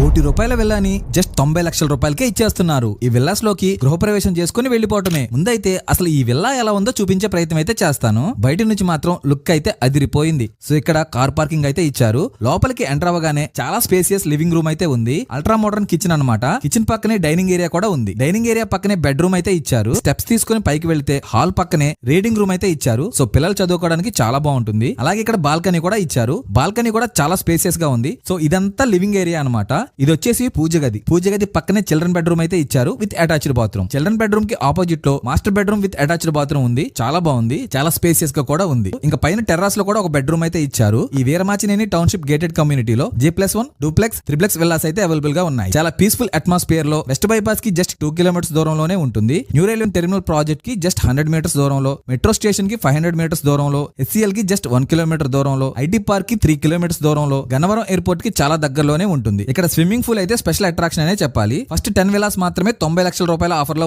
₹1,00,00,000 విల్లాని just 90 లక్షల రూపాయలకే ఇచ్చేస్తున్నారు. ఈ విల్లాస్ లోకి గృహప్రవేశం చేసుకుని వెళ్లిపోవటమే. ముందైతే అసలు ఈ విల్లా ఎలా ఉందో చూపించే ప్రయత్నం అయితే చేస్తాను. బయట నుంచి మాత్రం లుక్ అయితే అదిరిపోయింది. సో ఇక్కడ కార్ పార్కింగ్ అయితే ఇచ్చారు. లోపలికి ఎంటర్ అవ్వగానే చాలా స్పేసియస్ లివింగ్ రూమ్ అయితే ఉంది. అల్ట్రా మోడర్న్ కిచెన్ అన్నమాట. కిచెన్ పక్కనే డైనింగ్ ఏరియా కూడా ఉంది. డైనింగ్ ఏరియా పక్కనే బెడ్రూమ్ అయితే ఇచ్చారు. స్టెప్స్ తీసుకుని పైకి వెళ్తే హాల్ పక్కనే రీడింగ్ రూమ్ అయితే ఇచ్చారు. సో పిల్లలు చదువుకోవడానికి చాలా బాగుంటుంది. అలాగే ఇక్కడ బాల్కనీ కూడా ఇచ్చారు. బాల్కనీ కూడా చాలా స్పేసియస్ గా ఉంది. సో ఇదంతా లివింగ్ ఏరియా అన్నమాట. ఇది వచ్చేసి పూజ గది పక్కనే చిల్డ్రన్ బెడ్రూమ్ అయితే ఇచ్చారు with attached bathroom. Children bedroom కి ఆపోజిట్ లో master bedroom with attached bathroom ఉంది. చాలా బాగుంది. చాలా స్పేసియస్ గా కూడా ఉంది. ఇంకా పైన టెర్రాస్ లో కూడా ఒక బెడ్రూమ్ అయితే ఇచ్చారు. ఈ వీరమాచినేని టౌన్షిప్ గేటెడ్ కమ్యూనిటీలో G+1 డూప్లెక్స్, త్రిప్లెక్స్ విల్లాస్ అయితే అవైలబుల్ గా ఉన్నాయి. చాలా పీస్ఫుల్ అట్మాస్ఫియర్ లో వెస్ట్ బైపాస్ కి జస్ట్ 2 కిలోమీటర్స్ దూరంలోనే ఉంటుంది. న్యూ రైల్వే టెర్మినల్ ప్రాజెక్ట్ కి జస్ట్ 100 మీటర్స్ దూరంలో, మెట్రో స్టేషన్ కి 500 మీటర్స్ దూరంలో, SCL కి జస్ట్ 1 కిలోమీటర్ దూరంలో, ఐటీ పార్క్ కి 3 కిలోమీటర్స్ దూరంలో, గన్నవరం ఎయిర్పోర్ట్ కి చాలా దగ్గరలోనే ఉంటుంది. ఇక్కడ స్విమ్మింగ్ పూల్ అయితే స్పెషల్ అట్రాక్షన్ అనే చెప్పాలి. ఫస్ట్ 10 విల్లాస్ మాత్రమే ₹90 లక్షల ఆఫర్ లో